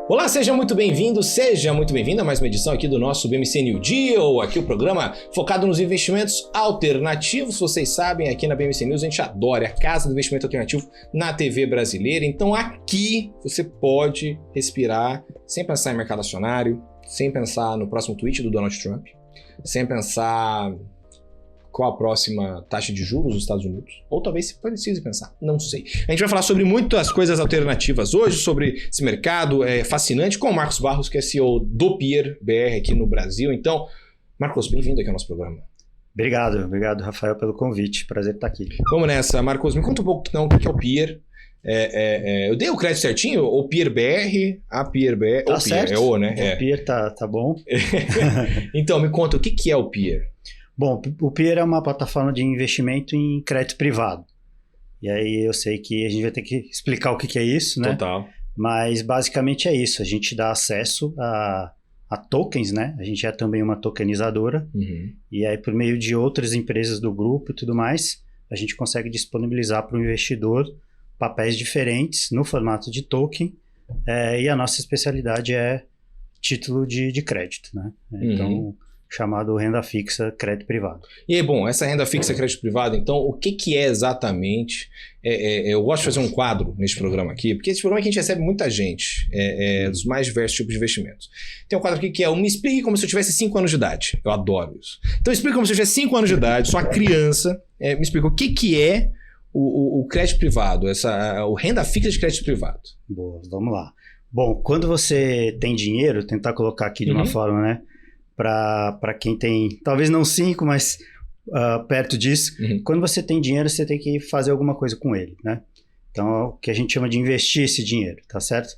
Olá, seja muito bem-vindo, seja muito bem-vinda a mais uma edição aqui do nosso BMC New Deal, aqui o programa focado nos investimentos alternativos. Vocês sabem, aqui na BMC News a gente adora a Casa do Investimento Alternativo na TV brasileira. Então aqui você pode respirar sem pensar em mercado acionário, sem pensar no próximo tweet do Donald Trump, sem pensar qual a próxima taxa de juros dos Estados Unidos, ou talvez você precise pensar, não sei. A gente vai falar sobre muitas coisas alternativas hoje, sobre esse mercado fascinante, com o Marcos Barros, que é CEO do Pier BR aqui no Brasil. Então, Marcos, bem-vindo aqui ao nosso programa. Obrigado, Rafael, pelo convite. Prazer estar aqui. Vamos nessa. Marcos, me conta um pouco então o que é o Pier. Eu dei o crédito certinho? O Pier BR, a Pier BR... Tá certo. É o, né? O Pier tá bom. Então, me conta, o que é o Pier? Bom, o Pier é uma plataforma de investimento em crédito privado. E aí eu sei que a gente vai ter que explicar o que é isso, né? Total. Mas basicamente é isso. A gente dá acesso a tokens, né? A gente é também uma tokenizadora. Uhum. E aí por meio de outras empresas do grupo e tudo mais, a gente consegue disponibilizar para o investidor papéis diferentes no formato de token. E a nossa especialidade é título de crédito, né? Então... chamado renda fixa crédito privado. E aí, bom, essa renda fixa crédito privado, então, o que é exatamente? Eu gosto de fazer um quadro neste programa aqui, porque esse programa aqui a gente recebe muita gente dos mais diversos tipos de investimentos. Tem um quadro aqui que é me explique como se eu tivesse 5 anos de idade. Eu adoro isso. Então, explique como se eu tivesse 5 anos de idade, sou uma criança, me explica o que é o crédito privado, o renda fixa de crédito privado. Boa, vamos lá. Bom, quando você tem dinheiro, tentar colocar aqui de uma forma, né? Para quem tem, talvez não 5, mas perto disso, quando você tem dinheiro, você tem que fazer alguma coisa com ele, né? Então, é o que a gente chama de investir esse dinheiro, tá certo?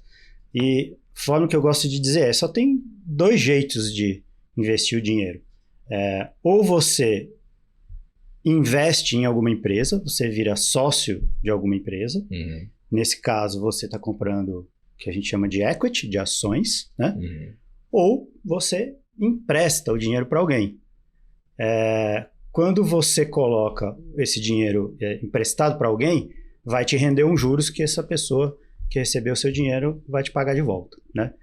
E a forma que eu gosto de dizer só tem 2 jeitos de investir o dinheiro. Ou você investe em alguma empresa, você vira sócio de alguma empresa. Nesse caso, você está comprando o que a gente chama de equity, de ações, né? Ou você empresta o dinheiro para alguém. Quando você coloca esse dinheiro emprestado para alguém, vai te render um juros que essa pessoa que recebeu o seu dinheiro vai te pagar de volta, né?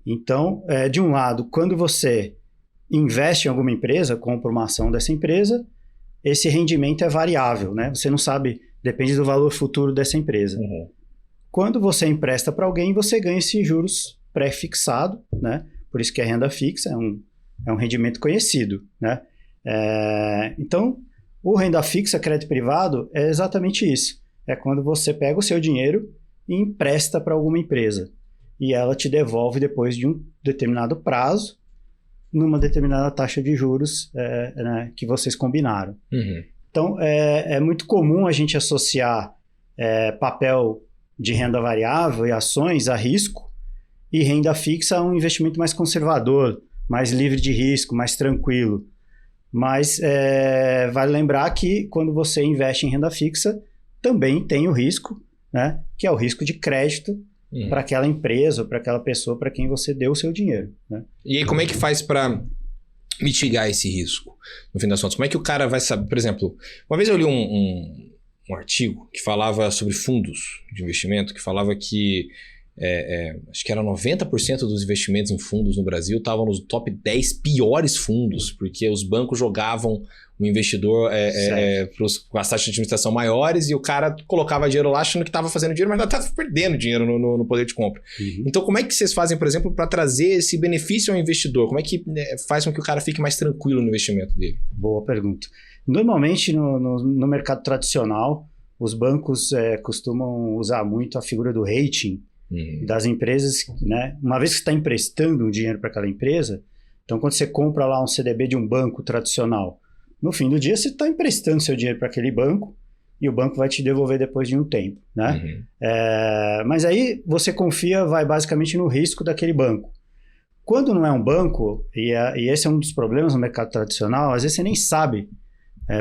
Então, de um lado, quando você investe em alguma empresa, compra uma ação dessa empresa, esse rendimento é variável, né? Você não sabe, depende do valor futuro dessa empresa. Quando você empresta para alguém, você ganha esses juros pré-fixado, né? Por isso que é renda fixa, é um rendimento conhecido, né? Então, o renda fixa, crédito privado, é exatamente isso. É quando você pega o seu dinheiro e empresta para alguma empresa. E ela te devolve depois de um determinado prazo, numa determinada taxa de juros né, que vocês combinaram. Então, é muito comum a gente associar papel de renda variável e ações a risco, e renda fixa é um investimento mais conservador, mais livre de risco, mais tranquilo. Mas vale lembrar que quando você investe em renda fixa, também tem o risco, né? Que é o risco de crédito para aquela empresa, ou para aquela pessoa para quem você deu o seu dinheiro, né? E aí, como é que faz para mitigar esse risco, no fim das contas? Como é que o cara vai saber? Por exemplo, uma vez eu li um artigo que falava sobre fundos de investimento, que falava que acho que era 90% dos investimentos em fundos no Brasil estavam nos top 10 piores fundos, porque os bancos jogavam o investidor com as taxas de administração maiores e o cara colocava dinheiro lá achando que estava fazendo dinheiro, mas estava perdendo dinheiro no poder de compra. Então, como é que vocês fazem, por exemplo, para trazer esse benefício ao investidor? Como é que faz com que o cara fique mais tranquilo no investimento dele? Boa pergunta. Normalmente, no mercado tradicional, os bancos costumam usar muito a figura do rating das empresas, né? Uma vez que você está emprestando um dinheiro para aquela empresa, então quando você compra lá um CDB de um banco tradicional, no fim do dia você está emprestando seu dinheiro para aquele banco e o banco vai te devolver depois de um tempo, né? Mas aí você confia, vai basicamente no risco daquele banco. Quando não é um banco, e esse é um dos problemas no mercado tradicional, às vezes você nem sabe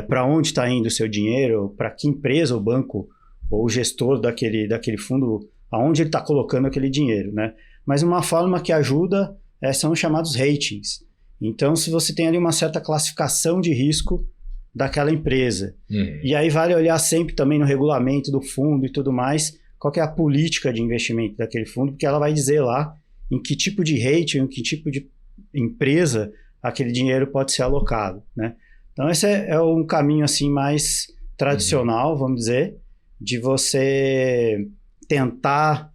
para onde está indo o seu dinheiro, para que empresa o banco ou o gestor daquele fundo, aonde ele está colocando aquele dinheiro, né? Mas uma forma que ajuda são os chamados ratings. Então, se você tem ali uma certa classificação de risco daquela empresa, e aí vale olhar sempre também no regulamento do fundo e tudo mais, qual que é a política de investimento daquele fundo, porque ela vai dizer lá em que tipo de rate, em que tipo de empresa aquele dinheiro pode ser alocado, né? Então, esse é um caminho assim mais tradicional, vamos dizer, de você tentar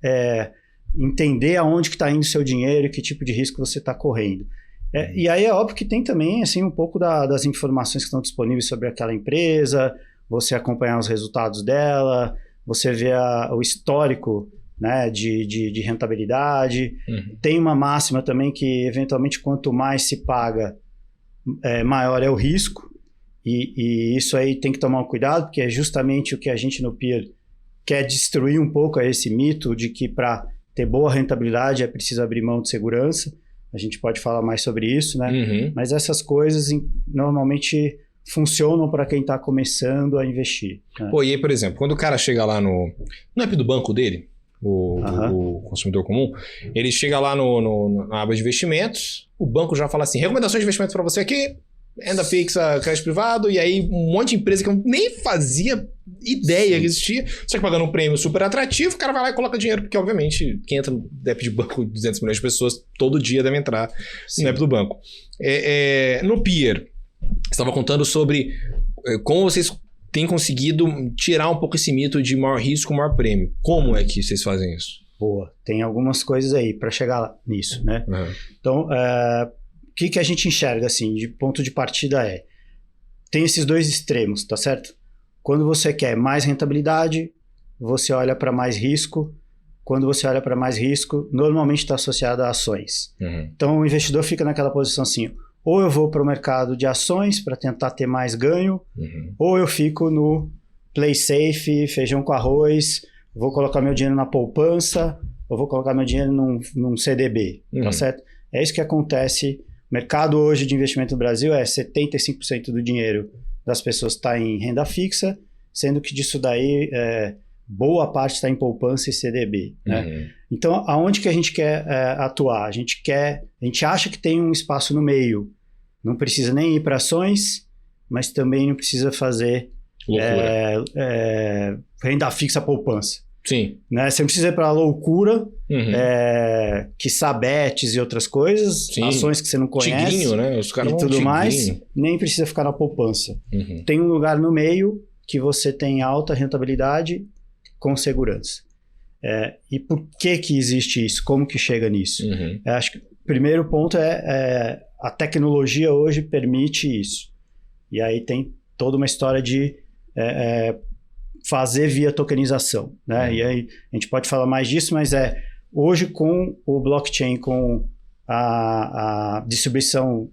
entender aonde que está indo o seu dinheiro e que tipo de risco você está correndo. E aí é óbvio que tem também assim, um pouco das informações que estão disponíveis sobre aquela empresa, você acompanhar os resultados dela, você ver o histórico, né, de rentabilidade. Tem uma máxima também que, eventualmente, quanto mais se paga, maior é o risco. E isso aí tem que tomar um cuidado, porque é justamente o que a gente no Peer quer destruir um pouco, esse mito de que para ter boa rentabilidade é preciso abrir mão de segurança. A gente pode falar mais sobre isso, né? Mas essas coisas normalmente funcionam para quem está começando a investir. Né? Pô, e aí, por exemplo, quando o cara chega lá no app do banco dele, o consumidor comum, ele chega lá na aba de investimentos, o banco já fala assim, recomendações de investimento para você aqui, renda fixa, crédito privado, e aí um monte de empresa que eu nem fazia ideia que existia, só que pagando um prêmio super atrativo, o cara vai lá e coloca dinheiro, porque obviamente quem entra no app de banco, 200 milhões de pessoas, todo dia devem entrar no app do banco. No Peer, você estava contando sobre como vocês têm conseguido tirar um pouco esse mito de maior risco, maior prêmio. Como é que vocês fazem isso? Boa, tem algumas coisas aí para chegar nisso, né? Então, o que a gente enxerga, assim, de ponto de partida tem esses dois extremos, tá certo? Quando você quer mais rentabilidade, você olha para mais risco. Quando você olha para mais risco, normalmente está associado a ações. Então, o investidor fica naquela posição assim, ou eu vou para o mercado de ações para tentar ter mais ganho, ou eu fico no play safe, feijão com arroz, vou colocar meu dinheiro na poupança, ou vou colocar meu dinheiro num CDB, tá certo? É isso que acontece. O mercado hoje de investimento no Brasil 75% do dinheiro das pessoas está em renda fixa, sendo que disso daí boa parte está em poupança e CDB. Né? Então, aonde que a gente quer atuar? A gente acha que tem um espaço no meio. Não precisa nem ir para ações, mas também não precisa fazer renda fixa poupança. Sim. Né? Você não precisa ir para a loucura, quiçá bets e outras coisas, ações que você não conhece, tigrinho, né? Os caras e tudo mais, nem precisa ficar na poupança. Tem um lugar no meio que você tem alta rentabilidade com segurança. E por que existe isso? Como que chega nisso? Acho que o primeiro ponto a tecnologia hoje permite isso. E aí tem toda uma história de fazer via tokenização. Né? E aí a gente pode falar mais disso, mas hoje com o blockchain, com a distribuição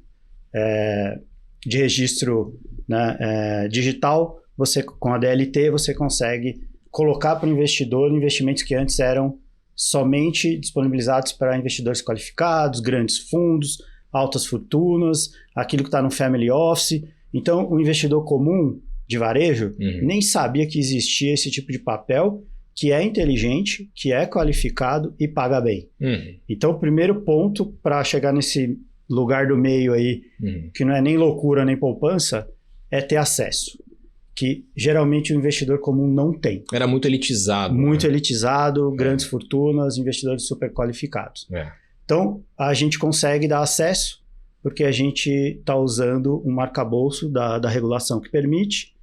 de registro, né, digital, com a DLT você consegue colocar para o investidor investimentos que antes eram somente disponibilizados para investidores qualificados, grandes fundos, altas fortunas, aquilo que está no family office. Então, o investidor comum de varejo nem sabia que existia esse tipo de papel que é inteligente, que é qualificado e paga bem. Então, o primeiro ponto para chegar nesse lugar do meio aí, que não é nem loucura nem poupança, é ter acesso. Que geralmente o investidor comum não tem. Era muito elitizado. Muito elitizado, grandes fortunas, investidores super qualificados. Então, a gente consegue dar acesso porque a gente está usando um arcabouço da regulação que permite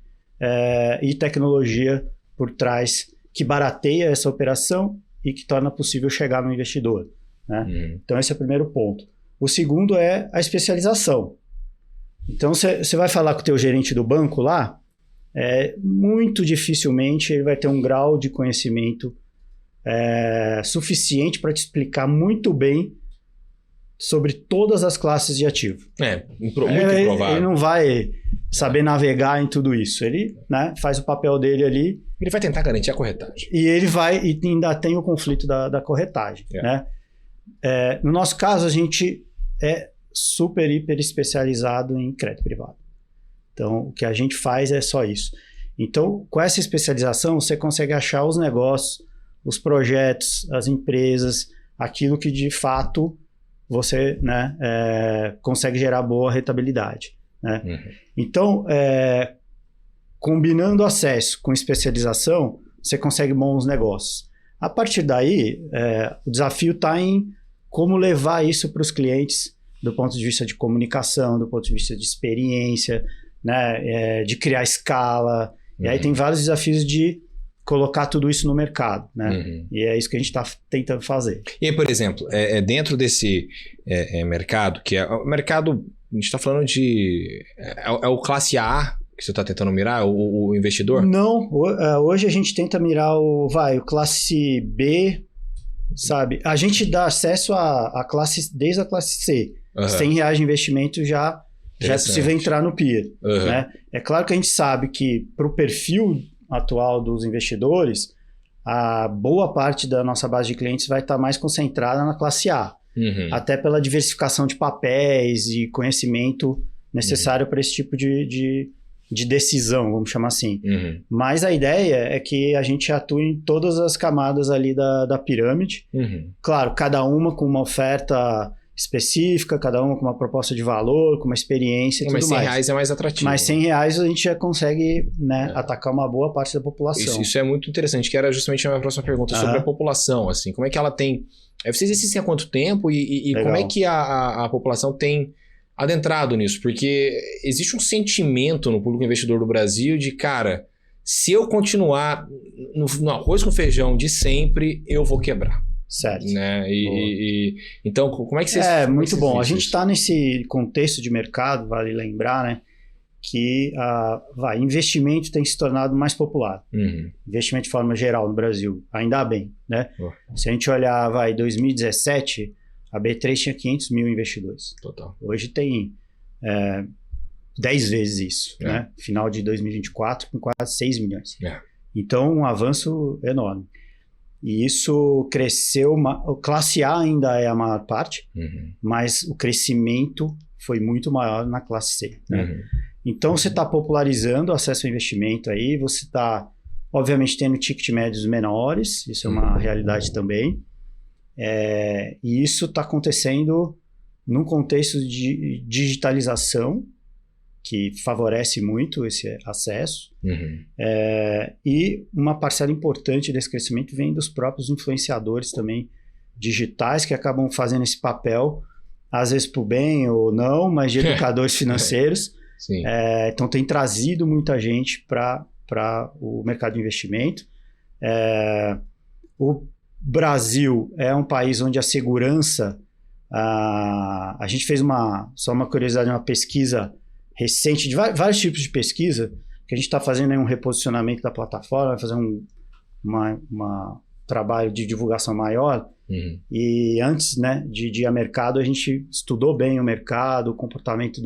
e tecnologia por trás que barateia essa operação e que torna possível chegar no investidor. Né? Então, esse é o primeiro ponto. O segundo é a especialização. Então, você vai falar com o teu gerente do banco lá, muito dificilmente ele vai ter um grau de conhecimento suficiente para te explicar muito bem sobre todas as classes de ativo. Muito improvável. Ele não vai saber navegar em tudo isso. Ele, né, faz o papel dele ali. Ele vai tentar garantir a corretagem. E ele vai, e ainda tem o conflito da corretagem. Né? No nosso caso, a gente é super, hiper especializado em crédito privado. Então, o que a gente faz é só isso. Então, com essa especialização, você consegue achar os negócios, os projetos, as empresas, aquilo que de fato você, né, consegue gerar boa rentabilidade. Né? Então, combinando acesso com especialização, você consegue bons negócios. A partir daí, o desafio está em como levar isso para os clientes do ponto de vista de comunicação, do ponto de vista de experiência, né, de criar escala. E aí tem vários desafios de colocar tudo isso no mercado, né? E é isso que a gente está tentando fazer. E aí, por exemplo, dentro desse mercado, que é o mercado, a gente está falando de... É o classe A que você está tentando mirar, o investidor? Não, hoje a gente tenta mirar o classe B, sabe? A gente dá acesso à classe, desde a classe C. R$100 de investimento já é possível entrar no PIA. Né? É claro que a gente sabe que para o perfil atual dos investidores, a boa parte da nossa base de clientes vai estar mais concentrada na classe A. Até pela diversificação de papéis e conhecimento necessário para esse tipo de decisão, vamos chamar assim. Mas a ideia é que a gente atue em todas as camadas ali da pirâmide. Claro, cada uma com uma oferta específica, cada uma com uma proposta de valor, com uma experiência e tudo mais. Mas R$100 é mais atrativo. Mas R$100 a gente já consegue, né, atacar uma boa parte da população. Isso é muito interessante, que era justamente a minha próxima pergunta sobre a população, assim, como é que ela tem... Vocês existem há quanto tempo e como é que a população tem adentrado nisso? Porque existe um sentimento no público investidor do Brasil de, cara, se eu continuar no arroz com feijão de sempre, eu vou quebrar. Certo. Né? Então, como é que vocês... muito bom. A gente está nesse contexto de mercado, vale lembrar, né, que investimento tem se tornado mais popular. Investimento de forma geral no Brasil, ainda bem. Né? Se a gente olhar, 2017, a B3 tinha 500 mil investidores. Total. Hoje tem 10 vezes isso. Né? Final de 2024, com quase 6 milhões. Então, um avanço enorme. E isso cresceu, classe A ainda é a maior parte, mas o crescimento foi muito maior na classe C. Né? Então, você está popularizando o acesso ao investimento aí, você está, obviamente, tendo ticket médios menores, isso é uma realidade também, e isso está acontecendo num contexto de digitalização, que favorece muito esse acesso, e uma parcela importante desse crescimento vem dos próprios influenciadores também digitais, que acabam fazendo esse papel, às vezes por bem ou não, mas de educadores financeiros. Então tem trazido muita gente para o mercado de investimento. O Brasil é um país onde a segurança... a gente fez só uma curiosidade, uma pesquisa recente, de vários tipos de pesquisa, que a gente está fazendo aí um reposicionamento da plataforma, vai fazer um trabalho de divulgação maior, e antes, né, de ir a mercado, a gente estudou bem o mercado, o comportamento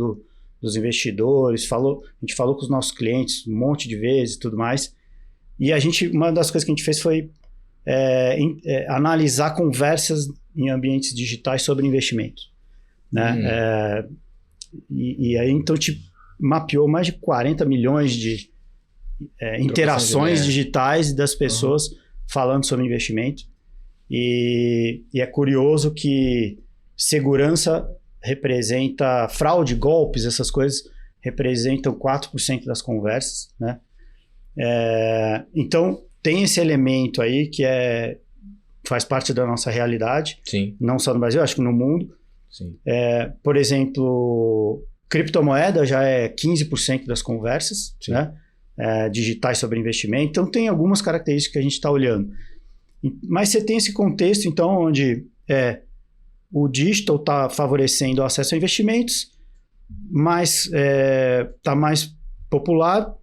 dos investidores, a gente falou com os nossos clientes um monte de vezes e tudo mais, e uma das coisas que a gente fez foi analisar conversas em ambientes digitais sobre investimento. Né? E aí, então, a gente mapeou mais de 40 milhões de interações digitais das pessoas falando sobre investimento. E é curioso que segurança representa fraude, golpes, essas coisas representam 4% das conversas. Né? Então, tem esse elemento aí que faz parte da nossa realidade, não só no Brasil, acho que no mundo. Por exemplo, criptomoeda já é 15% das conversas, né? Digitais sobre investimento. Então, tem algumas características que a gente está olhando. Mas você tem esse contexto, então, onde o digital está favorecendo o acesso a investimentos, mas está mais popular,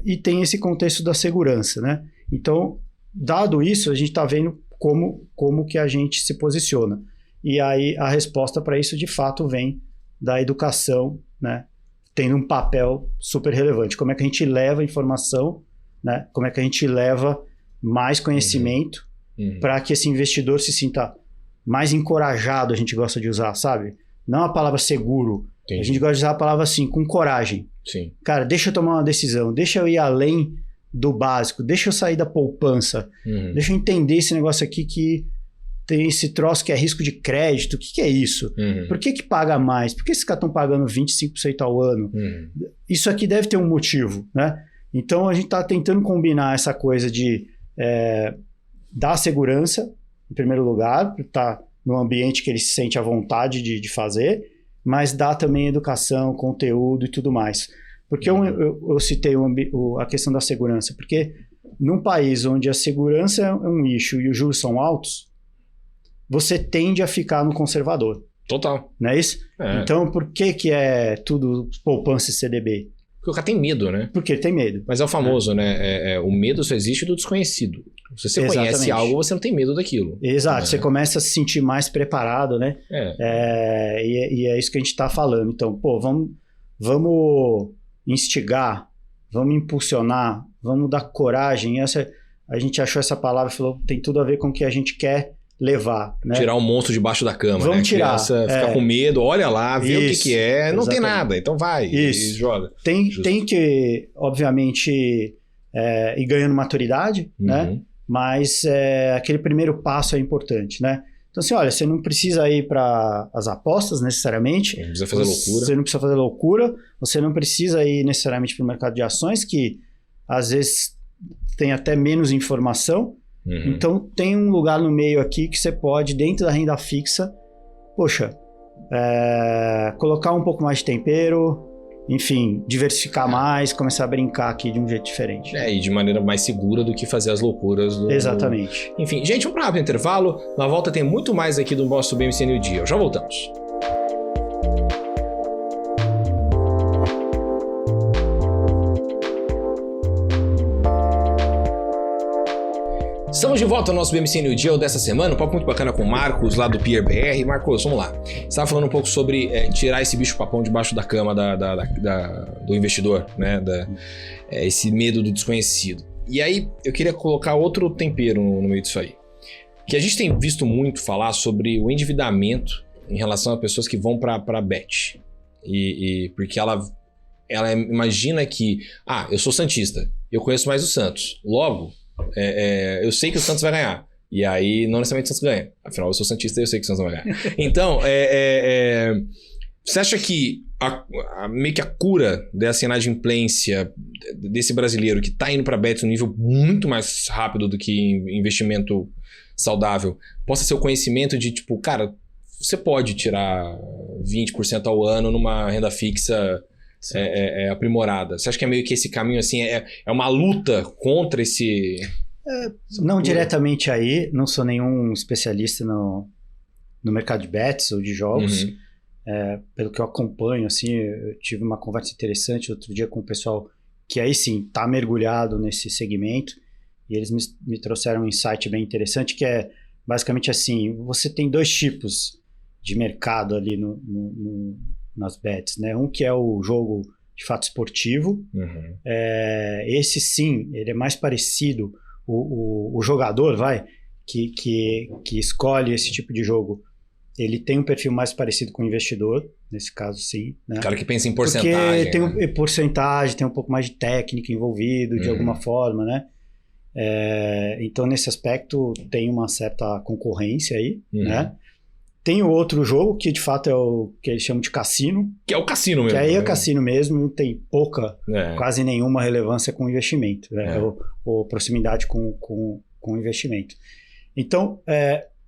e tem esse contexto da segurança. Né? Então, dado isso, a gente está vendo como que a gente se posiciona. E aí a resposta para isso, de fato, vem da educação, né? Tendo um papel super relevante. Como é que a gente leva informação, né? Como é que a gente leva mais conhecimento para que esse investidor se sinta mais encorajado, a gente gosta de usar, sabe? Não a palavra seguro. A gente gosta de usar a palavra assim, com coragem. Cara, deixa eu tomar uma decisão, deixa eu ir além do básico, deixa eu sair da poupança, deixa eu entender esse negócio aqui que tem esse troço que é risco de crédito, o que é isso? Por que paga mais? Por que esses caras estão pagando 25% ao ano? Isso aqui deve ter um motivo, né? Então, a gente está tentando combinar essa coisa de dar segurança, em primeiro lugar, tá no ambiente que ele se sente à vontade de fazer, mas dá também educação, conteúdo e tudo mais. Porque eu citei a questão da segurança, porque num país onde a segurança é um issue e os juros são altos, você tende a ficar no conservador. Total. Não é isso? É. Então, por que é tudo poupança e CDB? Porque o cara tem medo, né? Porque ele tem medo. Mas é o famoso, né? O medo só existe do desconhecido. Se você conhece algo, você não tem medo daquilo. Exato, você começa a se sentir mais preparado, né? E é isso que a gente está falando. Então, pô, vamos instigar, vamos impulsionar, vamos dar coragem. A gente achou essa palavra e falou, tem tudo a ver com o que a gente quer levar, né? Tirar o monstro debaixo da cama, vamos né? tirar. A criança fica com medo, olha lá, vê o que é, não tem nada, então vai e joga. Tem que, obviamente, ir ganhando maturidade, né? Mas aquele primeiro passo é importante, né? Então, assim, olha, você não precisa ir para as apostas necessariamente. Não precisa fazer loucura. Você não precisa fazer loucura. Você não precisa ir necessariamente para o mercado de ações, que às vezes tem até menos informação. Então, tem um lugar no meio aqui que você pode, dentro da renda fixa, poxa, colocar um pouco mais de tempero, enfim, diversificar mais, começar a brincar aqui de um jeito diferente. E de maneira mais segura do que fazer as loucuras. Exatamente. Enfim, gente, vamos para um rápido intervalo. Na volta tem muito mais aqui do nosso BMC New Deal. Já voltamos. Estamos de volta ao nosso BMC New Deal dessa semana, um papo muito bacana com o Marcos, lá do Peer BR. Marcos, vamos lá. Você estava falando um pouco sobre tirar esse bicho-papão debaixo da cama do investidor, né? Esse medo do desconhecido. E aí, eu queria colocar outro tempero no meio disso aí. Que a gente tem visto muito falar sobre o endividamento em relação a pessoas que vão para a bet. Porque ela imagina que, eu sou santista, eu conheço mais o Santos. Logo, eu sei que o Santos vai ganhar. E aí, não necessariamente o Santos ganha. Afinal, eu sou santista e eu sei que o Santos vai ganhar. Então, você acha que meio que a cura dessa inadimplência desse brasileiro que está indo para bets num nível muito mais rápido do que investimento saudável possa ser o conhecimento de, tipo, cara, você pode tirar 20% ao ano numa renda fixa aprimorada. Você acha que é meio que esse caminho, assim, é uma luta contra esse... Não diretamente aí, não sou nenhum especialista no mercado de bets ou de jogos. Pelo que eu acompanho, assim, eu tive uma conversa interessante outro dia com o pessoal que aí sim está mergulhado nesse segmento, e eles me trouxeram um insight bem interessante, que é basicamente assim: você tem dois tipos de mercado ali nas bets, né? Um que é o jogo de fato esportivo. Esse sim, ele é mais parecido, o jogador que escolhe esse tipo de jogo, ele tem um perfil mais parecido com o investidor, nesse caso sim, né? O cara que pensa em porcentagem. Porque tem porcentagem, tem um pouco mais de técnica envolvido de alguma forma, né? Então nesse aspecto tem uma certa concorrência aí, né? Tem o outro jogo, que de fato é o que eles chamam de cassino. Que é o cassino mesmo. Que aí é cassino mesmo, não tem quase nenhuma relevância com o investimento, né? Ou proximidade com o investimento. Então,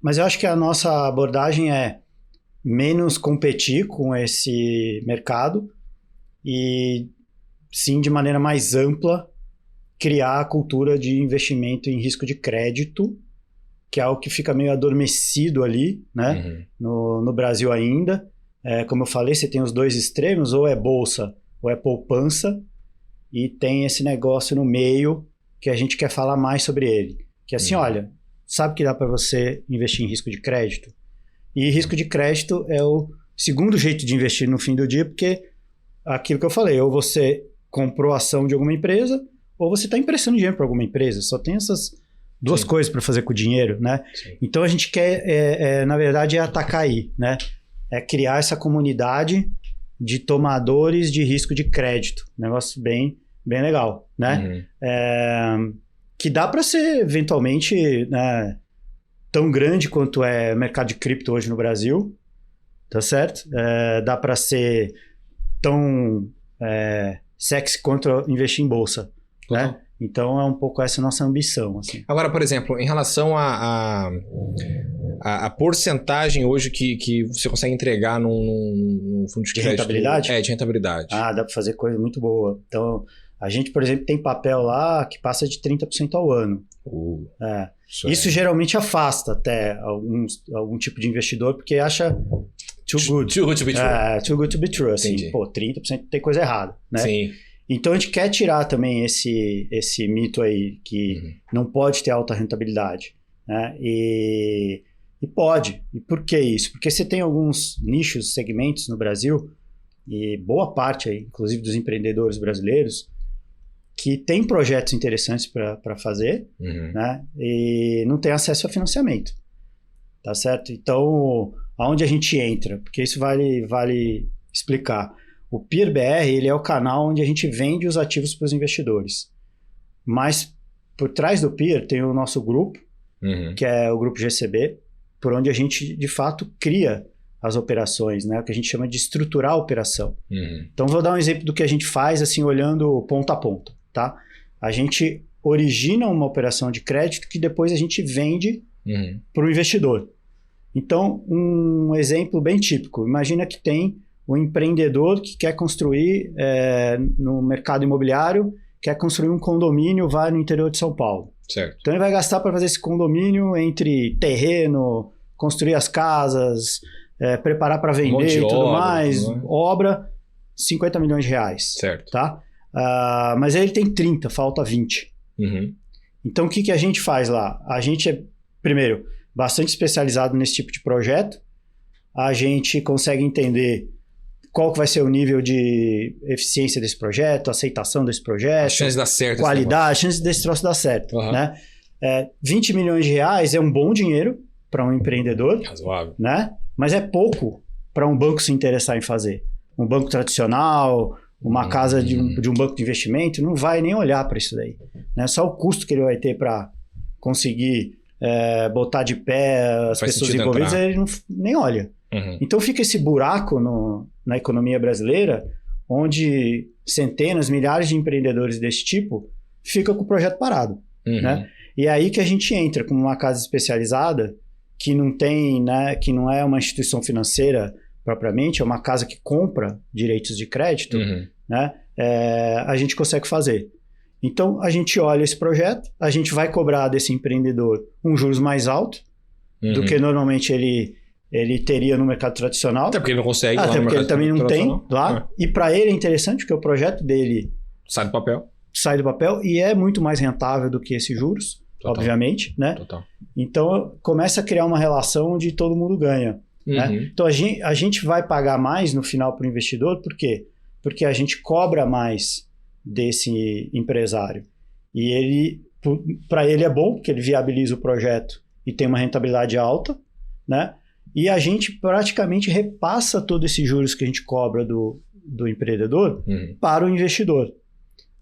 mas eu acho que a nossa abordagem é menos competir com esse mercado e sim, de maneira mais ampla, criar a cultura de investimento em risco de crédito, que é algo que fica meio adormecido ali, né? No Brasil ainda. Como eu falei, você tem os dois extremos, ou é bolsa ou é poupança, e tem esse negócio no meio que a gente quer falar mais sobre ele. Que é assim, olha, sabe que dá para você investir em risco de crédito? E risco de crédito é o segundo jeito de investir no fim do dia, porque aquilo que eu falei, ou você comprou ação de alguma empresa, ou você está emprestando dinheiro para alguma empresa. Só tem essas duas coisas para fazer com o dinheiro, né? Então a gente quer, na verdade, atacar aí, né? É criar essa comunidade de tomadores de risco de crédito. Negócio bem legal, né? Que dá para ser, eventualmente, né, tão grande quanto é o mercado de cripto hoje no Brasil, tá certo? Dá para ser tão sexy quanto investir em bolsa, né? Então é um pouco essa nossa ambição, assim. Agora, por exemplo, em relação a porcentagem hoje que você consegue entregar num fundo de crédito. De rentabilidade? De rentabilidade. Dá para fazer coisa muito boa. Então, a gente, por exemplo, tem papel lá que passa de 30% ao ano. Isso geralmente afasta até algum tipo de investidor, porque acha too good to be true. Too good to be true. Assim, 30% tem coisa errada, né? Sim. Então, a gente quer tirar também esse mito aí que não pode ter alta rentabilidade, né? E pode. E por que isso? Porque você tem alguns nichos, segmentos no Brasil, e boa parte aí, inclusive dos empreendedores brasileiros, que tem projetos interessantes para fazer, né? E não tem acesso a financiamento, tá certo? Então, aonde a gente entra? Porque isso vale explicar. O PeerBR, ele é o canal onde a gente vende os ativos para os investidores. Mas, por trás do Peer, tem o nosso grupo, que é o grupo GCB, por onde a gente, de fato, cria as operações, né? O que a gente chama de estruturar a operação. Então, vou dar um exemplo do que a gente faz, assim, olhando ponta a ponta, tá? A gente origina uma operação de crédito que depois a gente vende para o investidor. Então, um exemplo bem típico. Imagina que tem um empreendedor que quer construir no mercado imobiliário, quer construir um condomínio, vai no interior de São Paulo. Certo. Então, ele vai gastar para fazer esse condomínio entre terreno, construir as casas, preparar para vender e tudo mais, obra, 50 milhões de reais. Certo. Tá? Mas aí ele tem 30, falta 20. Então, o que a gente faz lá? A gente é, primeiro, bastante especializado nesse tipo de projeto. A gente consegue entender qual que vai ser o nível de eficiência desse projeto, aceitação desse projeto, a chance de dar certo, qualidade, a chance desse troço dar certo. Né? 20 milhões de reais é um bom dinheiro para um empreendedor, razoável, né? Mas é pouco para um banco se interessar em fazer. Um banco tradicional, uma casa de um banco de investimento, não vai nem olhar para isso daí. Né? Só o custo que ele vai ter para conseguir botar de pé as pessoas envolvidas, ele nem olha. Então fica esse buraco na economia brasileira, onde centenas, milhares de empreendedores desse tipo ficam com o projeto parado. Né? E é aí que a gente entra com uma casa especializada que não tem, né, que não é uma instituição financeira propriamente, é uma casa que compra direitos de crédito, né? A gente consegue fazer. Então, a gente olha esse projeto, a gente vai cobrar desse empreendedor um juros mais alto do que normalmente ele teria no mercado tradicional. Até porque ele não consegue. Até porque ele também não tem lá. E para ele é interessante, porque o projeto dele sai do papel e é muito mais rentável do que esses juros, obviamente, né? Total. Então, começa a criar uma relação onde todo mundo ganha. Né? Então, a gente vai pagar mais no final para o investidor, por quê? Porque a gente cobra mais desse empresário. E para ele é bom, porque ele viabiliza o projeto e tem uma rentabilidade alta, né? E a gente praticamente repassa todos esses juros que a gente cobra do empreendedor para o investidor.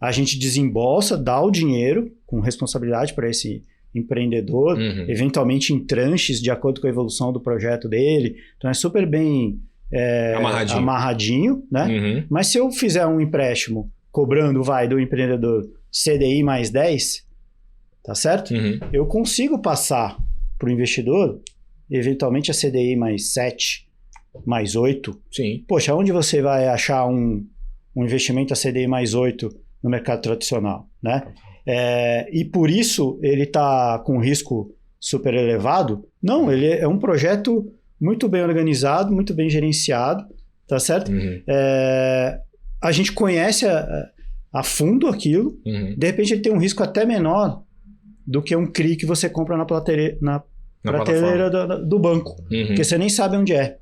A gente desembolsa, dá o dinheiro com responsabilidade para esse empreendedor, eventualmente em tranches de acordo com a evolução do projeto dele. Então é super bem amarradinho, né? Mas se eu fizer um empréstimo cobrando, do empreendedor CDI mais 10, tá certo? Eu consigo passar para o investidor, eventualmente a CDI mais 7, mais 8. Sim. Poxa, onde você vai achar um investimento a CDI mais 8 no mercado tradicional, né? E por isso ele está com risco super elevado? Não, ele é um projeto muito bem organizado, muito bem gerenciado, tá certo? A gente conhece a fundo aquilo, de repente ele tem um risco até menor do que um CRI que você compra na prateleira do banco, porque você nem sabe onde é,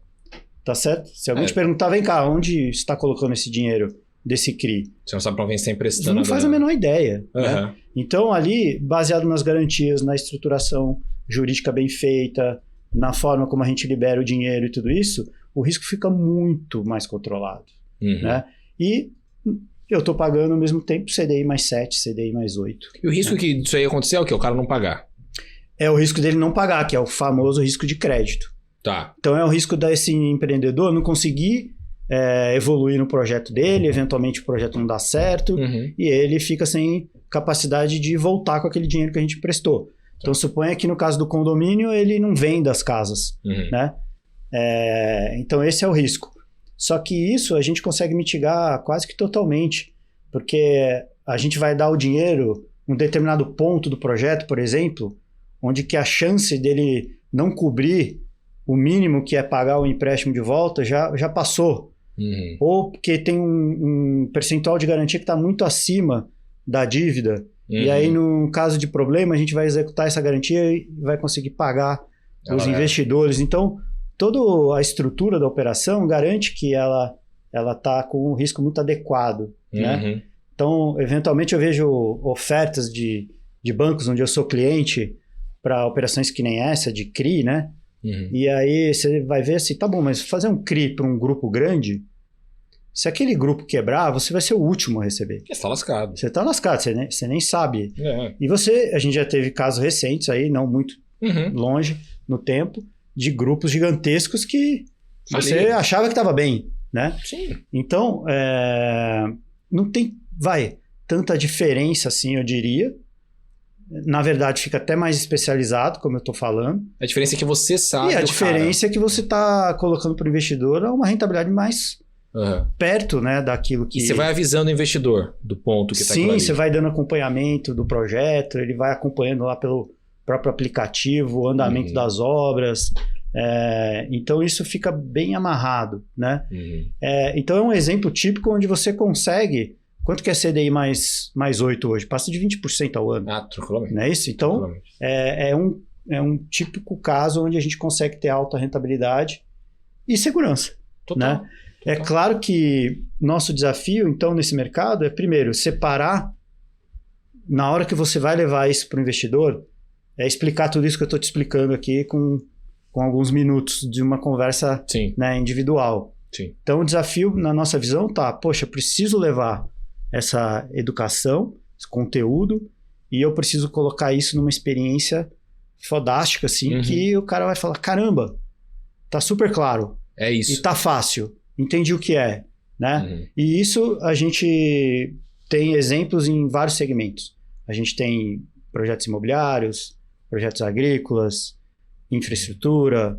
tá certo? Se alguém te perguntar, vem cá, onde você está colocando esse dinheiro desse CRI? Você não sabe para quem você está emprestando. Você não faz a menor ideia. Né? Então, ali, baseado nas garantias, na estruturação jurídica bem feita, na forma como a gente libera o dinheiro e tudo isso, o risco fica muito mais controlado. Né? E eu estou pagando ao mesmo tempo CDI mais 7, CDI mais 8. E o risco que isso aí acontecer é o quê? O cara não pagar? É o risco dele não pagar, que é o famoso risco de crédito. Tá. Então, é o risco desse empreendedor não conseguir evoluir no projeto dele, eventualmente o projeto não dá certo, e ele fica sem capacidade de voltar com aquele dinheiro que a gente emprestou. Então, suponha que no caso do condomínio, ele não venda as casas, né? Então, esse é o risco. Só que isso a gente consegue mitigar quase que totalmente, porque a gente vai dar o dinheiro em um determinado ponto do projeto, por exemplo, onde que a chance dele não cobrir o mínimo que é pagar o empréstimo de volta já passou. Ou porque tem um percentual de garantia que está muito acima da dívida. E aí, no caso de problema, a gente vai executar essa garantia e vai conseguir pagar os investidores. Então, toda a estrutura da operação garante que ela está com um risco muito adequado, né? Então, eventualmente, eu vejo ofertas de bancos onde eu sou cliente para operações que nem essa, de CRI, né? E aí você vai ver assim, tá bom, mas fazer um CRI para um grupo grande, se aquele grupo quebrar, você vai ser o último a receber. Você está lascado. Você está lascado, você nem sabe. E a gente já teve casos recentes aí, não muito longe no tempo, de grupos gigantescos que você achava que estava bem, né? Sim. Então, não tem, tanta diferença assim, eu diria. Na verdade, fica até mais especializado, como eu estou falando. A diferença é que você sabe. E a diferença é que você está colocando para o investidor uma rentabilidade mais perto, né, daquilo que... E você vai avisando o investidor do ponto que está aqui. Sim, você vai dando acompanhamento do projeto, ele vai acompanhando lá pelo próprio aplicativo, o andamento das obras. Então, isso fica bem amarrado, né? Então, é um exemplo típico onde você consegue... Quanto que é CDI mais 8 hoje? Passa de 20% ao ano. Tranquilamente. Não é isso? Então, é um típico caso onde a gente consegue ter alta rentabilidade e segurança. Total. Né? É claro que nosso desafio, então, nesse mercado é, primeiro, separar, na hora que você vai levar isso para o investidor, explicar tudo isso que eu estou te explicando aqui com alguns minutos de uma conversa, né, individual. Sim. Então, o desafio, na nossa visão, eu preciso levar essa educação, esse conteúdo, e eu preciso colocar isso numa experiência fodástica, assim, que o cara vai falar, caramba, tá super claro. É isso. E tá fácil. Entendi o que é, né? E isso a gente tem exemplos em vários segmentos. A gente tem projetos imobiliários, projetos agrícolas, infraestrutura,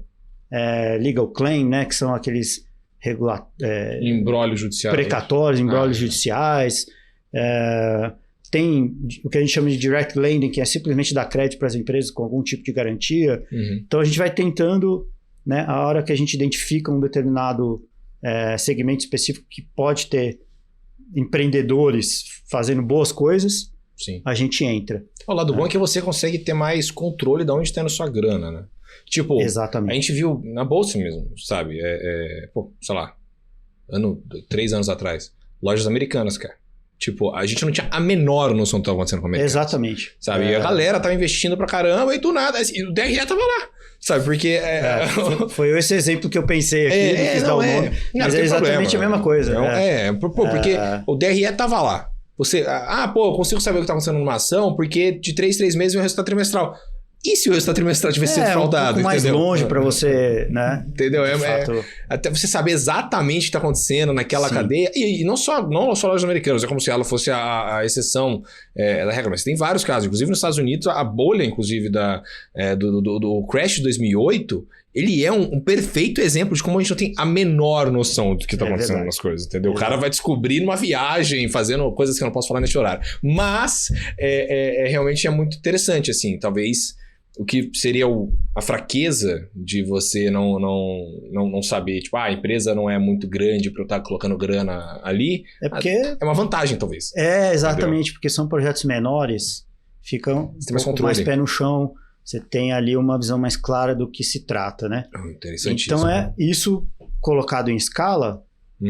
legal claim, né? Que são aqueles embrólio judicial. Precatórios, embrólios judiciais. Tem o que a gente chama de direct lending, que é simplesmente dar crédito para as empresas com algum tipo de garantia. Então, a gente vai tentando, né, a hora que a gente identifica um determinado segmento específico que pode ter empreendedores fazendo boas coisas, a gente entra. O lado bom é que você consegue ter mais controle de onde está indo sua grana, né? Tipo, exatamente. A gente viu na bolsa mesmo, sabe? Sei lá, 3 anos atrás, lojas americanas, cara. Tipo, a gente não tinha a menor noção do que estava acontecendo com a americanas. Exatamente. Sabe? E a galera tava investindo pra caramba e do nada, assim, o DRE tava lá. Sabe? Porque... Foi esse exemplo que eu pensei aqui, não quis dar o nome. Mas é exatamente a mesma coisa. Porque o DRE tava lá. Você, eu consigo saber o que tá acontecendo numa ação porque de 3 meses vem o resultado trimestral. E se o resultado trimestral tivesse sido fraudado? Um pouco mais longe para você, né? Entendeu? Até você saber exatamente o que está acontecendo naquela cadeia. E não só lojas americanas, é como se ela fosse a exceção da regra. Mas tem vários casos. Inclusive nos Estados Unidos, a bolha, inclusive, do crash de 2008, ele é um perfeito exemplo de como a gente não tem a menor noção do que está acontecendo nas coisas, entendeu? O cara vai descobrir numa viagem, fazendo coisas que eu não posso falar nesse horário. Mas realmente é muito interessante, assim, talvez... O que seria a fraqueza de você não saber, tipo, a empresa não é muito grande para eu estar colocando grana ali. É uma vantagem, talvez. Exatamente, entendeu? Porque são projetos menores, ficam mais pé no chão, você tem ali uma visão mais clara do que se trata, né? Interessantíssimo. Então, isso colocado em escala,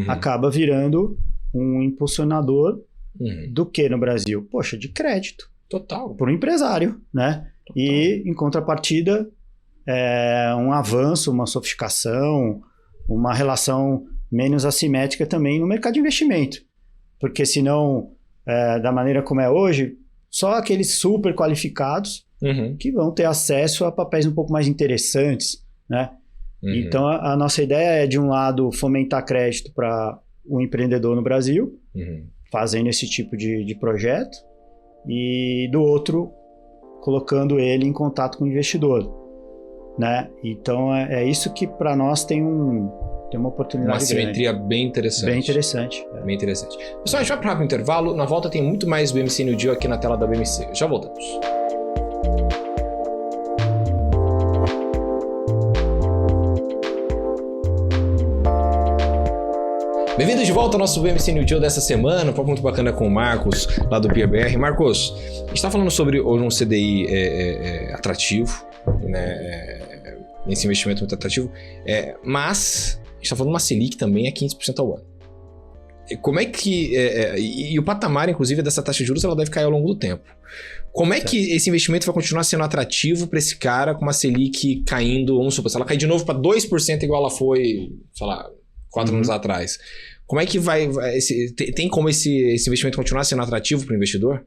acaba virando um impulsionador do que no Brasil? Poxa, de crédito. Total. Para o empresário, né? Total. E, em contrapartida, um avanço, uma sofisticação, uma relação menos assimétrica também no mercado de investimento. Porque, senão, da maneira como é hoje, só aqueles super qualificados que vão ter acesso a papéis um pouco mais interessantes, né? Então, a nossa ideia é, de um lado, fomentar crédito para o empreendedor no Brasil, fazendo esse tipo de projeto, e, do outro, colocando ele em contato com o investidor, né? Então é isso que para nós tem uma oportunidade. Uma simetria grande. bem interessante. Bem interessante. Bem interessante. Pessoal, a gente vai para o intervalo. Na volta tem muito mais BMC New Deal aqui na tela da BMC. Já voltamos. Bem-vindos de volta ao nosso BMC New Deal dessa semana, um papo muito bacana com o Marcos, lá do PeerBR. Marcos, a gente está falando sobre hoje um CDI atrativo, né? Esse investimento muito atrativo, mas a gente está falando de uma Selic também a 15% ao ano. Como é que... e o patamar, inclusive, dessa taxa de juros, ela deve cair ao longo do tempo. Como é que esse investimento vai continuar sendo atrativo para esse cara com uma Selic caindo, vamos supor, se ela cair de novo para 2% igual ela foi, sei lá, 4 anos atrás. Como é que tem como esse investimento continuar sendo atrativo para o investidor?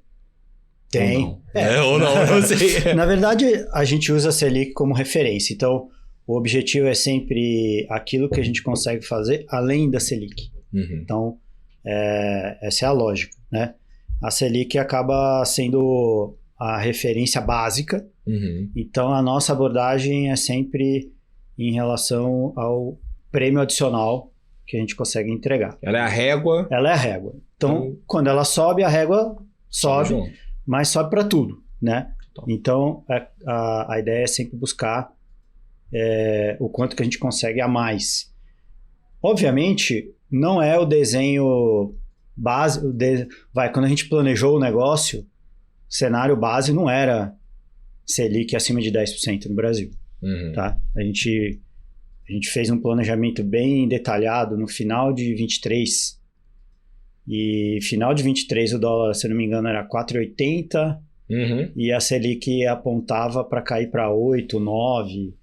Tem. Ou não, não sei. Na verdade, a gente usa a Selic como referência. Então, o objetivo é sempre aquilo que a gente consegue fazer além da Selic. Uhum. Então, essa é a lógica, né? A Selic acaba sendo a referência básica. Uhum. Então, a nossa abordagem é sempre em relação ao prêmio adicional que a gente consegue entregar. Ela é a régua. Ela é a régua. Então, quando ela sobe, a régua sobe, mas sobe para tudo, né? Então, a ideia é sempre buscar o quanto que a gente consegue a mais. Obviamente, não é o desenho base... quando a gente planejou o negócio, o cenário base não era Selic acima de 10% no Brasil. Uhum. Tá? A gente fez um planejamento bem detalhado no final de 23. E final de 23 o dólar, se não me engano, era 4,80. Uhum. E a Selic apontava para cair para 8, 9,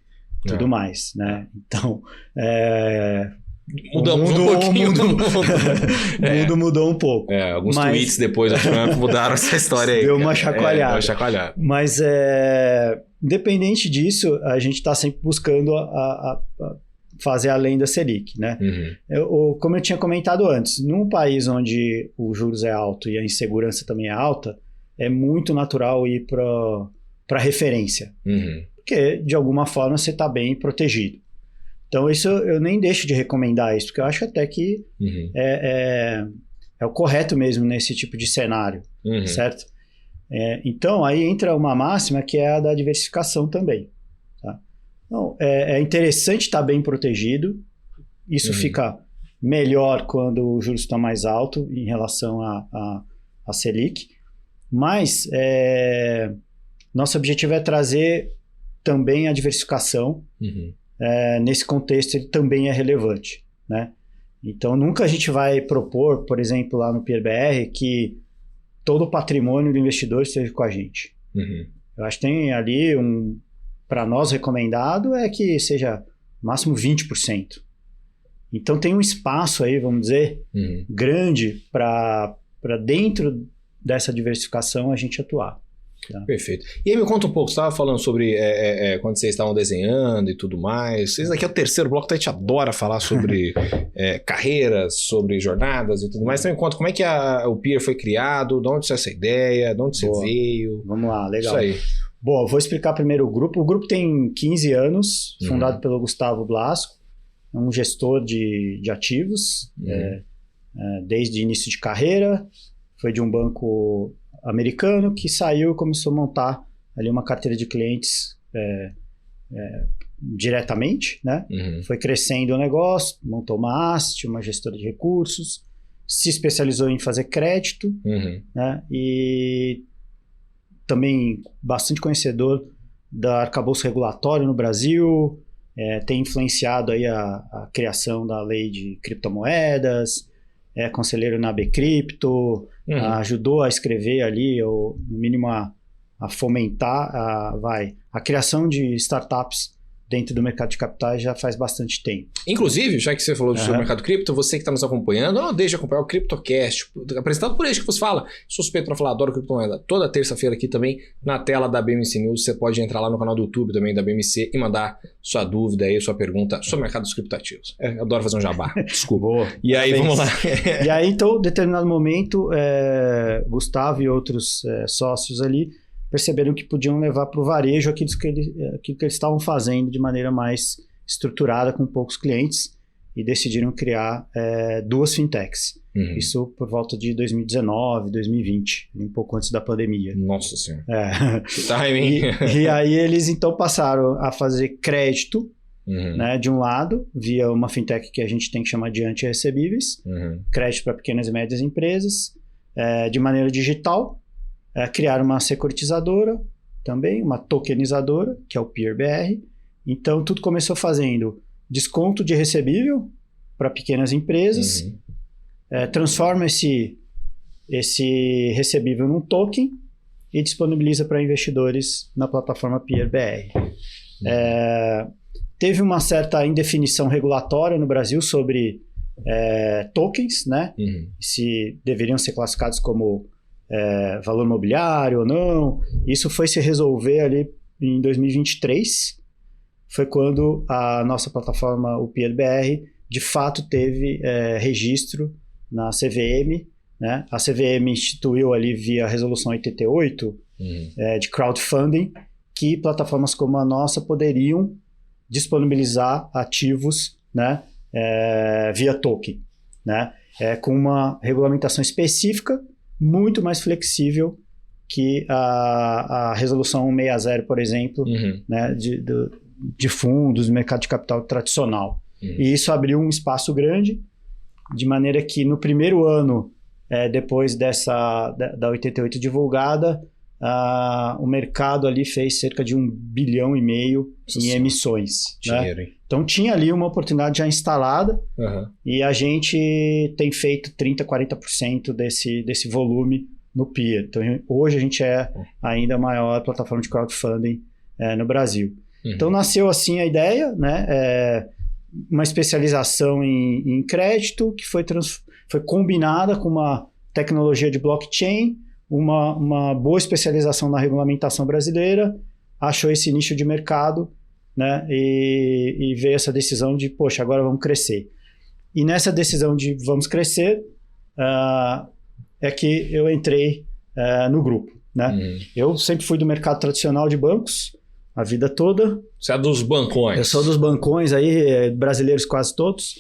tudo mais, né? Então, mudamos um pouquinho. O mundo mudou um pouco. Alguns tweets depois do Trump mudaram essa história aí. Deu uma chacoalhada. Uma chacoalhada. Mas, independente disso, a gente está sempre buscando a fazer além da Selic, né? Uhum. Como eu tinha comentado antes, num país onde o juros é alto e a insegurança também é alta, é muito natural ir para referência. Uhum. Porque, de alguma forma, você está bem protegido. Então, isso eu nem deixo de recomendar isso, porque eu acho até que é o correto mesmo nesse tipo de cenário, certo? Então, aí entra uma máxima que é a da diversificação também. Tá? Então, é interessante estar bem protegido. Isso fica melhor quando o juros está mais alto em relação a Selic. Mas nosso objetivo é trazer também a diversificação. Nesse contexto, ele também é relevante, né? Então, nunca a gente vai propor, por exemplo, lá no PeerBR, que todo o patrimônio do investidor esteja com a gente. Eu acho que tem ali para nós recomendado é que seja máximo 20%. Então tem um espaço aí, vamos dizer, grande para dentro dessa diversificação a gente atuar. Tá? Perfeito. E aí me conta um pouco, você estava falando sobre quando vocês estavam desenhando e tudo mais. Esse daqui é o terceiro bloco, então a gente adora falar sobre carreiras, sobre jornadas e tudo mais. Então me conta como é que o Peer foi criado, de onde saiu essa ideia, de onde você veio. Vamos lá, legal. Isso aí. Bom, eu vou explicar primeiro o grupo. O grupo tem 15 anos, fundado pelo Gustavo Blasco, é um gestor de ativos, desde início de carreira, foi de um banco americano que saiu e começou a montar ali uma carteira de clientes diretamente, né? Foi crescendo o negócio, montou uma asset, uma gestora de recursos, se especializou em fazer crédito, né? E também bastante conhecedor da arcabouço regulatório no Brasil, tem influenciado aí a criação da lei de criptomoedas, é conselheiro na Bcrypto, ajudou a escrever ali, ou no mínimo a fomentar a criação de startups dentro do mercado de capitais já faz bastante tempo. Inclusive, já que você falou sobre o mercado cripto, você que está nos acompanhando, não deixe de acompanhar o CryptoCast, apresentado por ele que você fala. Suspeito para falar, adoro criptomoeda. Toda terça-feira aqui também, na tela da BMC News, você pode entrar lá no canal do YouTube também da BMC e mandar sua dúvida aí, sua pergunta sobre o mercado dos criptoativos. Eu adoro fazer um jabá. Desculpa. Boa. E aí, vamos lá. E aí, então, em determinado momento, Gustavo e outros sócios ali perceberam que podiam levar para o varejo aquilo que eles estavam fazendo de maneira mais estruturada com poucos clientes e decidiram criar 2 fintechs. Isso por volta de 2019, 2020, um pouco antes da pandemia. Nossa Senhora. Que timing. E aí eles então passaram a fazer crédito, né, de um lado, via uma fintech que a gente tem que chamar de anti-recebíveis, crédito para pequenas e médias empresas, de maneira digital, criaram uma securitizadora também, uma tokenizadora, que é o PeerBR. Então tudo começou fazendo desconto de recebível para pequenas empresas, transforma esse recebível num token e disponibiliza para investidores na plataforma PeerBR. Teve uma certa indefinição regulatória no Brasil sobre tokens, né? Se deveriam ser classificados como valor mobiliário ou não. Isso foi se resolver ali em 2023. Foi quando a nossa plataforma, o PeerBR, de fato teve registro na CVM, né? A CVM instituiu ali via resolução 88 de crowdfunding que plataformas como a nossa poderiam disponibilizar ativos, né? Via token, né? Com uma regulamentação específica muito mais flexível que a resolução 160, por exemplo, né? De fundos, do mercado de capital tradicional. E isso abriu um espaço grande, de maneira que no primeiro ano, depois da 88 divulgada, o mercado ali fez cerca de 1,5 bilhão em emissões. Dinheiro, né? Então tinha ali uma oportunidade já instalada e a gente tem feito 30%, 40% desse volume no Peer. Então hoje a gente é ainda a maior plataforma de crowdfunding no Brasil. Então nasceu assim a ideia, né? Uma especialização em crédito que foi combinada com uma tecnologia de blockchain, uma boa especialização na regulamentação brasileira, achou esse nicho de mercado, né? E veio essa decisão de, poxa, agora vamos crescer. E nessa decisão de vamos crescer, é que eu entrei no grupo, né? Eu sempre fui do mercado tradicional de bancos, a vida toda. Você é dos bancões. Eu sou dos bancões aí, brasileiros quase todos.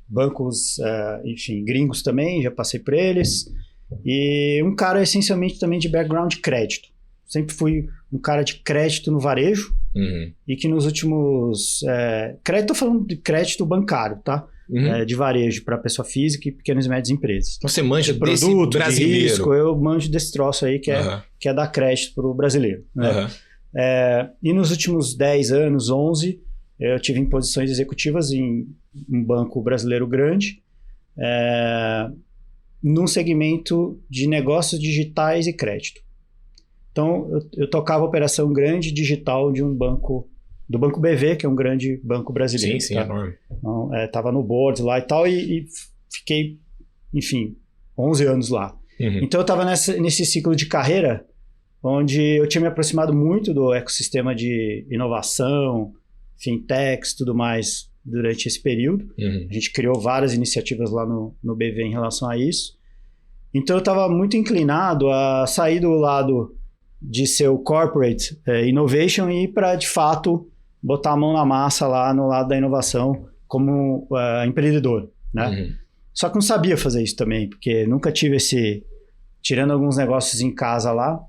Bancos, enfim, gringos também, já passei por eles. E um cara essencialmente também de background de crédito. Sempre fui um cara de crédito no varejo e que nos últimos... crédito, tô falando de crédito bancário, tá? De varejo para pessoa física e pequenas e médias empresas. Você manja de desse produto, brasileiro. De risco, eu manjo desse troço aí que é dar crédito para o brasileiro. Né? E nos últimos 10 anos, 11, eu tive em posições executivas em um banco brasileiro grande, num segmento de negócios digitais e crédito. Então, eu tocava a operação grande digital de um banco, do Banco BV, que é um grande banco brasileiro. Sim, tá? enorme. Então, estava no board lá e tal, e fiquei, enfim, 11 anos lá. Então, eu estava nesse ciclo de carreira, onde eu tinha me aproximado muito do ecossistema de inovação, fintechs, tudo mais, durante esse período. A gente criou várias iniciativas lá no BV em relação a isso. Então, eu estava muito inclinado a sair do lado de ser o corporate innovation e ir para, de fato, botar a mão na massa lá no lado da inovação como empreendedor, né? Só que não sabia fazer isso também, porque nunca tive tirando alguns negócios em casa lá,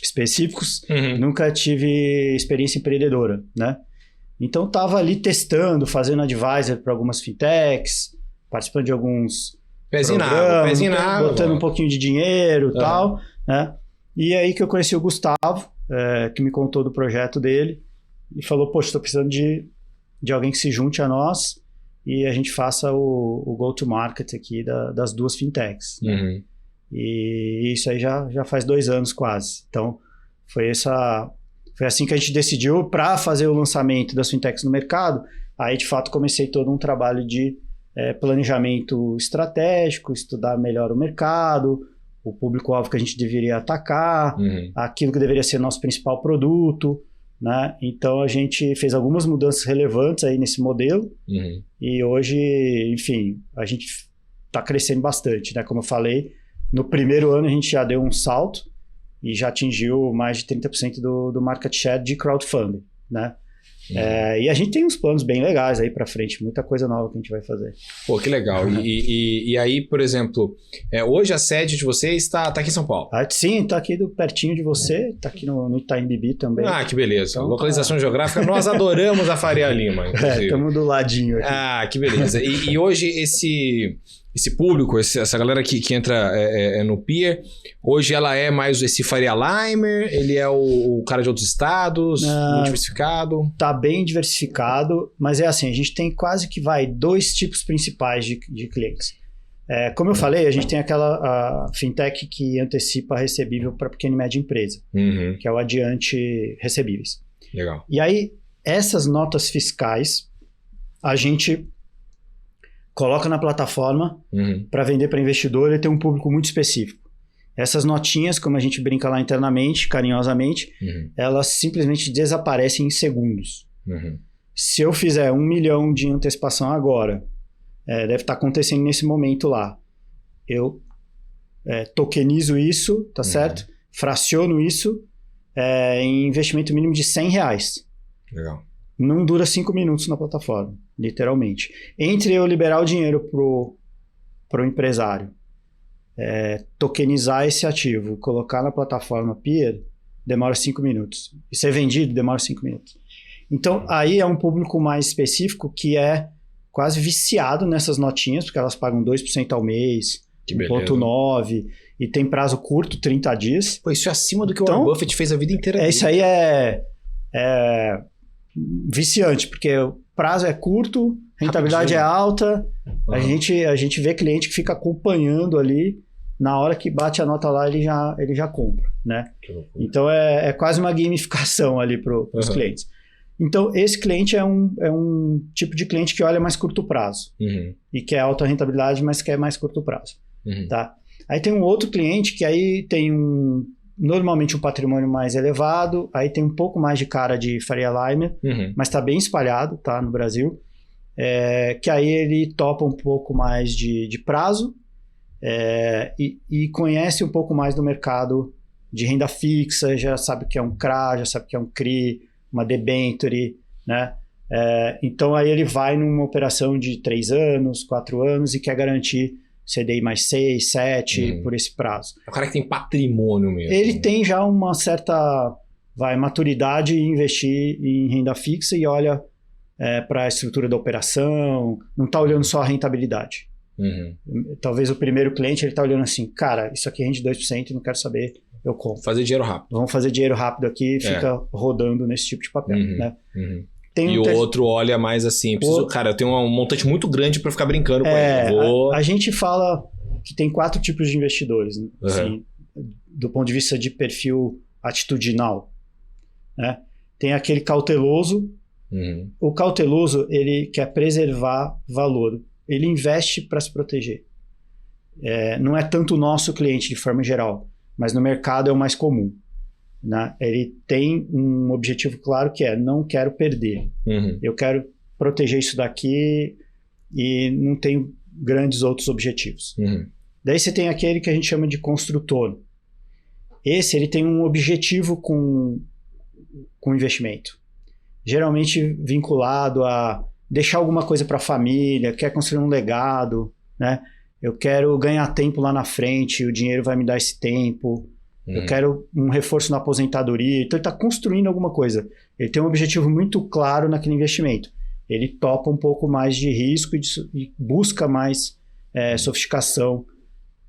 específicos, nunca tive experiência empreendedora, né? Então, estava ali testando, fazendo advisor para algumas fintechs, participando de alguns pezinho na água, botando um pouquinho de dinheiro e tal, né? E aí que eu conheci o Gustavo, que me contou do projeto dele e falou, poxa, estou precisando de alguém que se junte a nós e a gente faça o go-to-market aqui das 2 fintechs. Né? E isso aí já faz 2 anos quase. Então, foi assim que a gente decidiu para fazer o lançamento das fintechs no mercado. Aí, de fato, comecei todo um trabalho de planejamento estratégico, estudar melhor o mercado, o público-alvo que a gente deveria atacar, aquilo que deveria ser nosso principal produto, né? Então, a gente fez algumas mudanças relevantes aí nesse modelo e hoje, enfim, a gente está crescendo bastante, né? Como eu falei, No primeiro ano a gente já deu um salto e já atingiu mais de 30% do market share de crowdfunding, né? E a gente tem uns planos bem legais aí pra frente, muita coisa nova que a gente vai fazer. Pô, que legal. E aí, por exemplo, hoje a sede de vocês tá aqui em São Paulo? Sim, tá aqui pertinho de você, tá aqui no Itaim Bibi também. Ah, que beleza. Então, localização geográfica, nós adoramos a Faria Lima, inclusive. Estamos do ladinho aqui. Ah, que beleza. E hoje esse público, essa galera que entra no Peer, hoje ela é mais esse Faria Limer, ele é o cara de outros estados, muito diversificado? Tá bem diversificado, mas é assim, a gente tem quase que dois tipos principais de clientes. Como eu falei, a gente tem aquela fintech que antecipa recebível para pequena e média empresa, que é o Adiante Recebíveis. Legal. E aí, essas notas fiscais, a gente coloca na plataforma para vender para investidor e ter um público muito específico. Essas notinhas, como a gente brinca lá internamente, carinhosamente, elas simplesmente desaparecem em segundos. Se eu fizer 1 milhão de antecipação agora, deve estar acontecendo nesse momento lá. Eu tokenizo isso, tá certo? Fraciono isso em investimento mínimo de R$100. Legal. Não dura 5 minutos na plataforma, literalmente. Entre eu liberar o dinheiro pro empresário, tokenizar esse ativo, colocar na plataforma Peer, demora 5 minutos. E ser vendido, demora 5 minutos. Então, aí é um público mais específico que é quase viciado nessas notinhas, porque elas pagam 2% ao mês, 1,9%, e tem prazo curto, 30 dias. Pô, isso é acima do que o Warren Buffett fez a vida inteira. Isso aí é viciante, porque o prazo é curto, rentabilidade é alta, a gente vê cliente que fica acompanhando ali, na hora que bate a nota lá, ele já compra, né? Então é quase uma gamificação ali para os clientes. Então esse cliente é um tipo de cliente que olha mais curto prazo e quer alta rentabilidade, mas quer mais curto prazo, tá? Aí tem um outro cliente que aí tem normalmente um patrimônio mais elevado, aí tem um pouco mais de cara de Faria Limer, mas está bem espalhado, tá, no Brasil, que aí ele topa um pouco mais de prazo e conhece um pouco mais do mercado de renda fixa, já sabe o que é um CRA, já sabe o que é um CRI, uma debenture, né? Então aí ele vai numa operação de 3 anos, 4 anos e quer garantir CDI mais 6, 7, por esse prazo. É o cara que tem patrimônio mesmo. Ele tem já uma certa maturidade em investir em renda fixa e olha para a estrutura da operação, não está olhando só a rentabilidade. Talvez o primeiro cliente ele está olhando assim, cara, isso aqui rende 2%, não quero saber, eu compro. Fazer dinheiro rápido. Vamos fazer dinheiro rápido aqui e fica rodando nesse tipo de papel, né? O outro olha mais assim, cara, eu tenho um montante muito grande para ficar brincando com ele. A gente fala que tem 4 tipos de investidores, né? Assim, do ponto de vista de perfil atitudinal, né? Tem aquele cauteloso. O cauteloso, ele quer preservar valor. Ele investe para se proteger. Não é tanto o nosso cliente de forma geral, mas no mercado é o mais comum. Né? Ele tem um objetivo claro que não quero perder. Eu quero proteger isso daqui e não tenho grandes outros objetivos. Daí você tem aquele que a gente chama de construtor. Esse ele tem um objetivo com o investimento. Geralmente vinculado a deixar alguma coisa para a família, quer construir um legado, né? Eu quero ganhar tempo lá na frente, o dinheiro vai me dar esse tempo. Eu quero um reforço na aposentadoria. Então, ele está construindo alguma coisa. Ele tem um objetivo muito claro naquele investimento. Ele topa um pouco mais de risco e busca mais sofisticação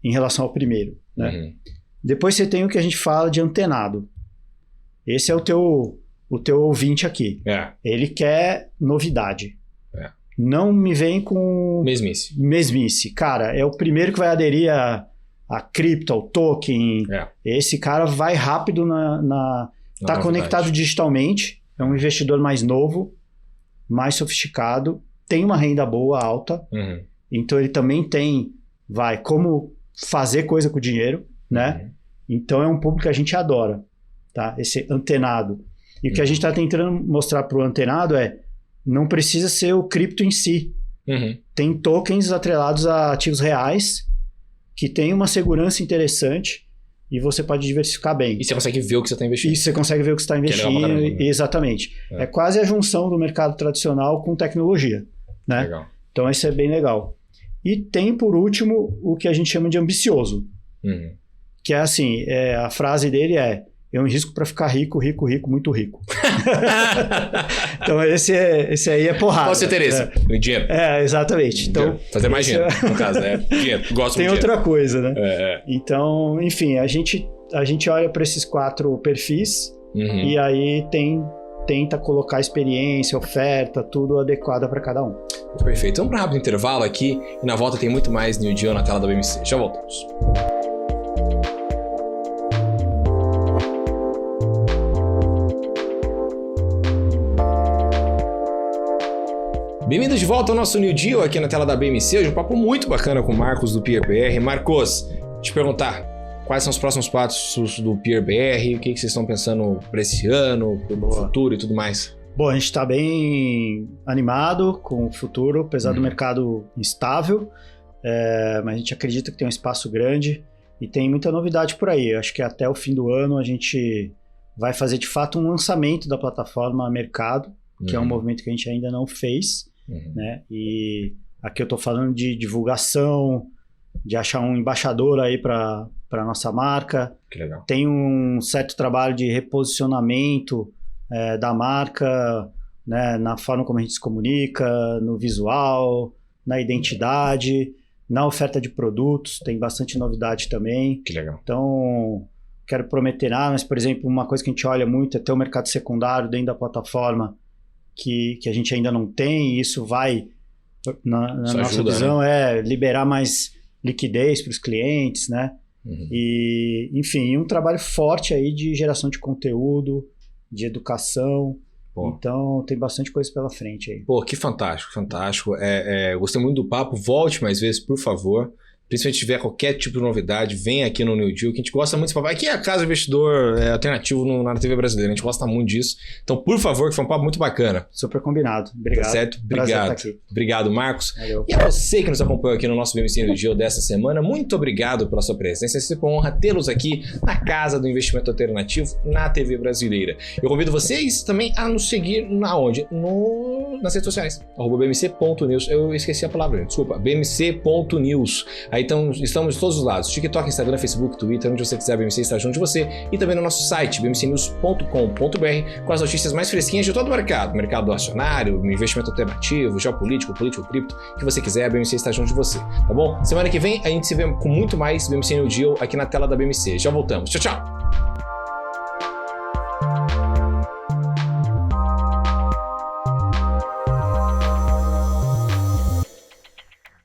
em relação ao primeiro. Né? Depois você tem o que a gente fala de antenado. Esse é o teu ouvinte aqui. Ele quer novidade. Não me vem com... Mesmice. Cara, é o primeiro que vai aderir a cripto, ao token. Esse cara vai rápido tá conectado digitalmente, é um investidor mais novo, mais sofisticado, tem uma renda boa, alta, então ele também tem, como fazer coisa com o dinheiro, né? Então é um público que a gente adora, tá? Esse antenado. E o que a gente está tentando mostrar para o antenado não precisa ser o cripto em si. Tem tokens atrelados a ativos reais, que tem uma segurança interessante e você pode diversificar bem. E você consegue ver o que você está investindo. E você consegue ver o que você está investindo. É legal, né? Exatamente. É quase a junção do mercado tradicional com tecnologia. Né? Legal. Então, isso é bem legal. E tem, por último, o que a gente chama de ambicioso. Que é assim, a frase dele é: eu invisto para ficar rico, rico, rico, muito rico. Então, esse aí é porrada. Qual você interessa? Dinheiro. Exatamente. Então, fazer mais dinheiro, no caso. Dinheiro. Gosto tem de outra coisa, né? Então, enfim, a gente olha para esses 4 perfis e aí tenta colocar experiência, oferta, tudo adequado para cada um. Perfeito. Então, para um rápido intervalo aqui e na volta tem muito mais New Deal na tela da BMC. Já voltamos. Bem-vindos de volta ao nosso New Deal aqui na tela da BMC. Hoje um papo muito bacana com o Marcos do PeerBR. Marcos, te perguntar, quais são os próximos passos do PeerBR? O que vocês estão pensando para esse ano, para o futuro e tudo mais? Bom, a gente está bem animado com o futuro, apesar do mercado instável, mas a gente acredita que tem um espaço grande e tem muita novidade por aí. Eu acho que até o fim do ano a gente vai fazer de fato um lançamento da plataforma Mercado, que é um movimento que a gente ainda não fez, né? E aqui eu estou falando de divulgação, de achar um embaixador aí para a nossa marca. Que legal. Tem um certo trabalho de reposicionamento da marca, né, na forma como a gente se comunica, no visual, na identidade, na oferta de produtos, tem bastante novidade também. Que legal. Então, quero prometer nada, mas, por exemplo, uma coisa que a gente olha muito é ter o mercado secundário dentro da plataforma que a gente ainda não tem, e isso vai, na nossa ajuda, visão, liberar mais liquidez para os clientes, né? E, enfim, um trabalho forte aí de geração de conteúdo, de educação. Então tem bastante coisa pela frente aí. Pô, que fantástico, fantástico. Gostei muito do papo. Volte mais vezes, por favor. Principalmente se tiver qualquer tipo de novidade, vem aqui no New Deal, que a gente gosta muito desse papo. Aqui é a Casa Investidor alternativo na TV brasileira, a gente gosta muito disso. Então, por favor, que foi um papo muito bacana. Super combinado. Obrigado. Tá certo? Obrigado. Obrigado, Marcos. Valeu. E a você que nos acompanhou aqui no nosso BMC New Deal dessa semana, muito obrigado pela sua presença. É sempre uma honra tê-los aqui na Casa do Investimento Alternativo, na TV brasileira. Eu convido vocês também a nos seguir onde? Nas redes sociais, @bmc.news. Eu esqueci a palavra, desculpa, bmc.news. Aí então, estamos de todos os lados, TikTok, Instagram, Facebook, Twitter, onde você quiser, a BMC está junto de você. E também no nosso site, bmcnews.com.br, com as notícias mais fresquinhas de todo o mercado acionário, investimento alternativo, geopolítico, político, cripto, que você quiser, a BMC está junto de você, tá bom? Semana que vem a gente se vê com muito mais BMC New Deal aqui na tela da BMC. Já voltamos. Tchau, tchau!